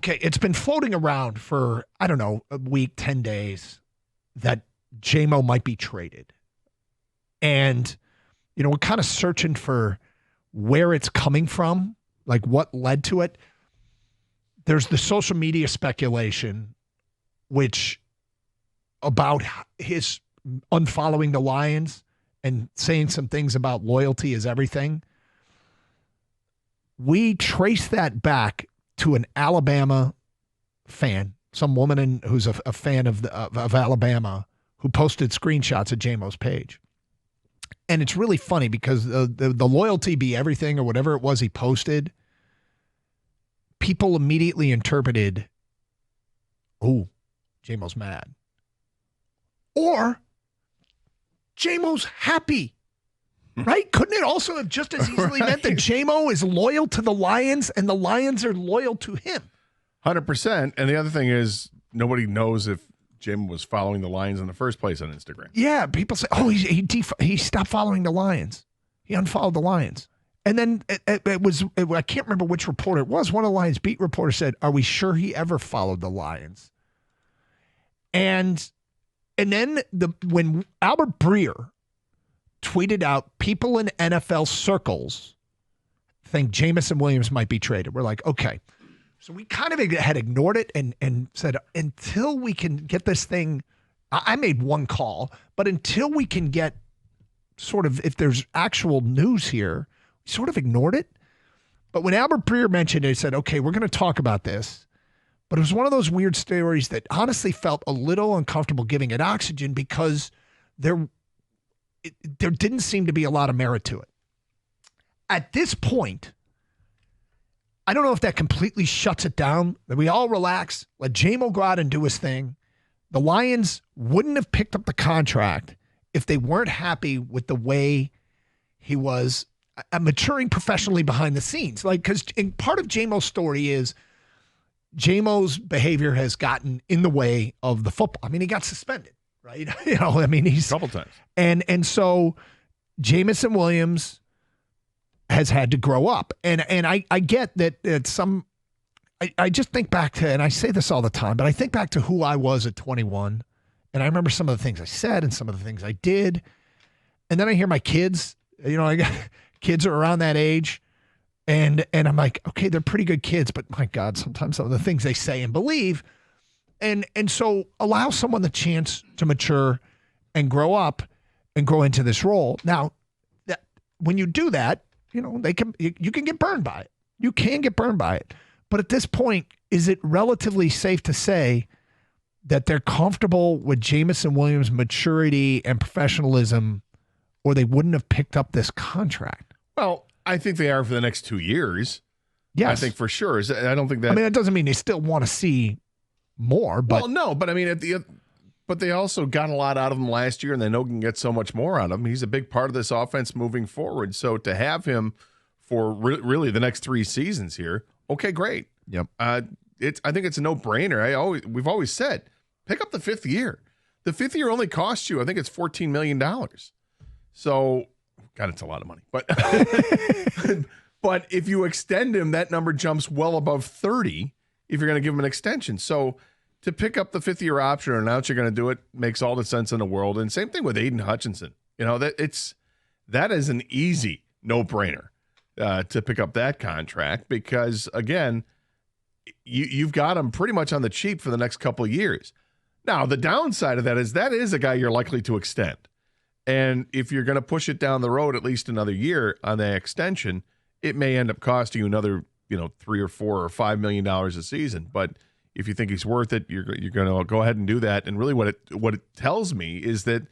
Okay, it's been floating around for, I don't know, a week, 10 days that J-Mo might be traded. And, we're kind of searching for where it's coming from, like what led to it. There's the social media speculation, which about his unfollowing the Lions and saying some things about loyalty is everything. We trace that back to an Alabama fan, some woman who's a fan of Alabama, who posted screenshots of J-Mo's page. And it's really funny because the loyalty be everything or whatever it was he posted, people immediately interpreted, oh, J-Mo's mad. Or J-Mo's happy. Right? Couldn't it also have just as easily meant that J-Mo is loyal to the Lions and the Lions are loyal to him? 100%. And the other thing is, nobody knows if J-Mo was following the Lions in the first place on Instagram. Yeah, people say, oh, he stopped following the Lions. He unfollowed the Lions. And then it was, I can't remember which reporter it was. One of the Lions beat reporters said, are we sure he ever followed the Lions? And then when Albert Breer tweeted out, people in NFL circles think Jameson Williams might be traded. We're like, okay. So we kind of had ignored it and said, until we can get this thing, I made one call, but until we can get sort of, if there's actual news here, we sort of ignored it. But when Albert Breer mentioned it, he said, okay, we're going to talk about this. But it was one of those weird stories that honestly felt a little uncomfortable giving it oxygen because there didn't seem to be a lot of merit to it. At this point, I don't know if that completely shuts it down, that we all relax, let J-Mo go out and do his thing. The Lions wouldn't have picked up the contract if they weren't happy with the way he was maturing professionally behind the scenes. Like, because part of J-Mo's story is J-Mo's behavior has gotten in the way of the football. I mean, he got suspended. Right? He's a couple times. And so Jameson Williams has had to grow up. And I get that some I just think back to, and I say this all the time, but I think back to who I was at 21. And I remember some of the things I said and some of the things I did. And then I hear my kids, I got kids are around that age. And I'm like, okay, they're pretty good kids, but my God, sometimes some of the things they say and believe. And so allow someone the chance to mature and grow up and grow into this role. Now, when you do that, you can get burned by it. You can get burned by it. But at this point, is it relatively safe to say that they're comfortable with Jameson Williams' maturity and professionalism, or they wouldn't have picked up this contract? Well, I think they are for the next 2 years. Yes. I think for sure. I don't think that. I mean, that doesn't mean they still want to see more, but. Well, no, but I mean, but they also got a lot out of him last year, and they know can get so much more out of him. He's a big part of this offense moving forward. So to have him for really the next 3 seasons here, okay, great. Yep. I think it's a no-brainer. We've always said, pick up the 5th year. The 5th year only costs you, I think it's $14 million. So, God, it's a lot of money. But but if you extend him, that number jumps well above 30 if you're going to give him an extension. So to pick up the 5th year option and announce you're going to do it makes all the sense in the world. And same thing with Aidan Hutchinson. That is an easy no-brainer to pick up that contract because, again, you've got him pretty much on the cheap for the next couple of years. Now, the downside of that is a guy you're likely to extend. And if you're going to push it down the road at least another year on the extension, it may end up costing you another, $3 or $4 or $5 million a season. But if you think he's worth it, you're going to go ahead and do that. And really what it tells me is that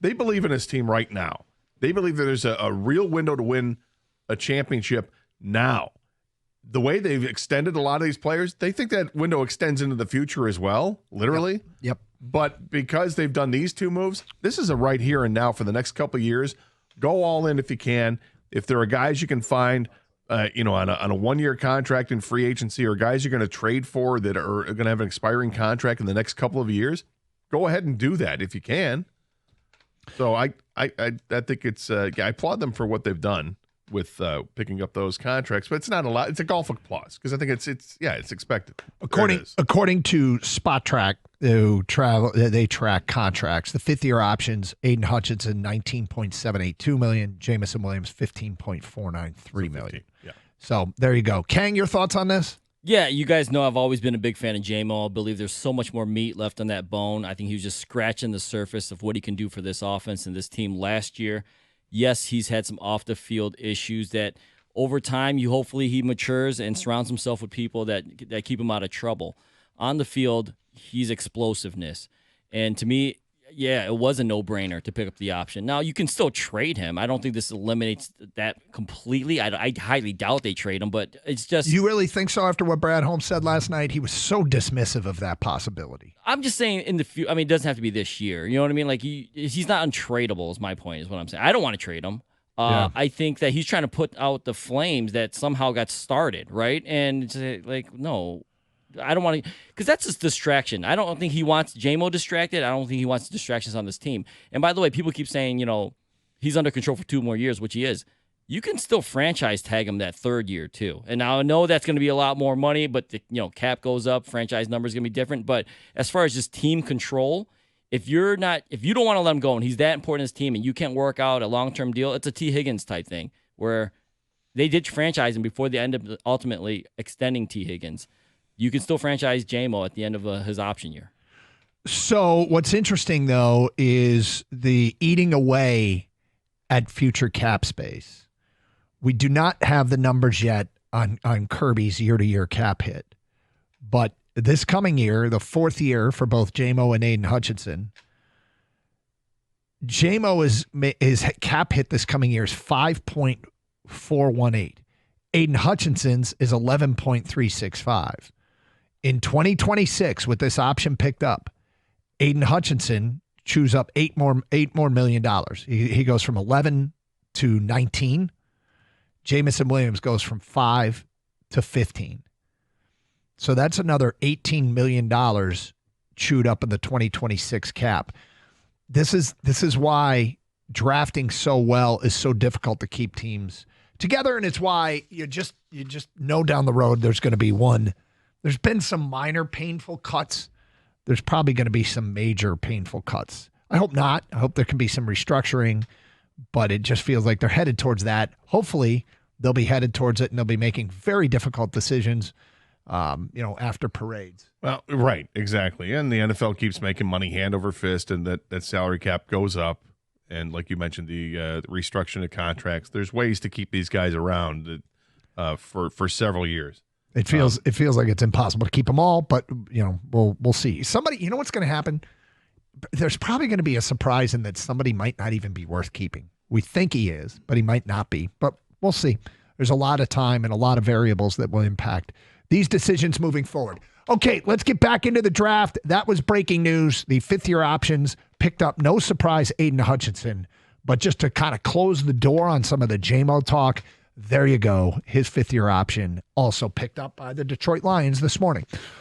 they believe in his team right now. They believe that there's a real window to win a championship now. The way they've extended a lot of these players, they think that window extends into the future as well, literally. Yep. But because they've done these 2 moves, this is a right here and now for the next couple of years. Go all in if you can. If there are guys you can find, on a 1-year contract in free agency, or guys you're going to trade for that are going to have an expiring contract in the next couple of years, go ahead and do that if you can. So I think it's I applaud them for what they've done. with picking up those contracts, but it's not a lot. It's a golf clause because I think it's expected. According to Spot Track, they track contracts. The 5th-year options: Aidan Hutchinson $19.782 million, Jameson Williams $15.493 million. Yeah. So there you go. Kang, your thoughts on this? Yeah, you guys know I've always been a big fan of J-Mo. I believe there's so much more meat left on that bone. I think he was just scratching the surface of what he can do for this offense and this team last year. Yes, he's had some off-the-field issues that over time, hopefully he matures and surrounds himself with people that keep him out of trouble. On the field, he's explosiveness. And to me, yeah, it was a no-brainer to pick up the option. Now, you can still trade him. I don't think this eliminates that completely. I highly doubt they trade him, but it's just... You really think so after what Brad Holmes said last night? He was so dismissive of that possibility. I'm just saying in the future. I mean, it doesn't have to be this year. You know what I mean? Like, he's not untradeable is my point, is what I'm saying. I don't want to trade him. Yeah. I think that he's trying to put out the flames that somehow got started, right? And it's like, no... I don't want to, because that's just distraction. I don't think he wants J-Mo distracted. I don't think he wants distractions on this team. And by the way, people keep saying, he's under control for 2 more years, which he is. You can still franchise tag him that 3rd year too. And now I know that's going to be a lot more money, but the cap goes up, franchise number is going to be different. But as far as just team control, if you don't want to let him go and he's that important in his team and you can't work out a long-term deal, it's a T. Higgins type thing where they did franchise him before they ended up ultimately extending T. Higgins. You can still franchise J-Mo at the end of his option year. So what's interesting, though, is the eating away at future cap space. We do not have the numbers yet on Kirby's year-to-year cap hit. But this coming year, the 4th year for both J-Mo and Aidan Hutchinson, J-Mo is cap hit this coming year is 5.418. Aidan Hutchinson's is 11.365. In 2026, with this option picked up, Aidan Hutchinson chews up $8 more $8 million. He goes from 11 to 19. Jameson Williams goes from 5 to 15. So that's another $18 million chewed up in the 2026 cap. This is why drafting so well is so difficult to keep teams together, and it's why you just know down the road there's going to be one. There's been some minor painful cuts. There's probably going to be some major painful cuts. I hope not. I hope there can be some restructuring, but it just feels like they're headed towards that. Hopefully, they'll be headed towards it, and they'll be making very difficult decisions, after parades. Well, right, exactly. And the NFL keeps making money hand over fist, and that salary cap goes up. And like you mentioned, the restructuring of contracts. There's ways to keep these guys around for several years. It feels like it's impossible to keep them all, but we'll see. Somebody, you know what's going to happen? There's probably going to be a surprise in that somebody might not even be worth keeping. We think he is, but he might not be. But we'll see. There's a lot of time and a lot of variables that will impact these decisions moving forward. Okay, let's get back into the draft. That was breaking news. The 5th-year options picked up, no surprise, Aidan Hutchinson. But just to kind of close the door on some of the J-Mo talk, there you go. His 5th-year option also picked up by the Detroit Lions this morning.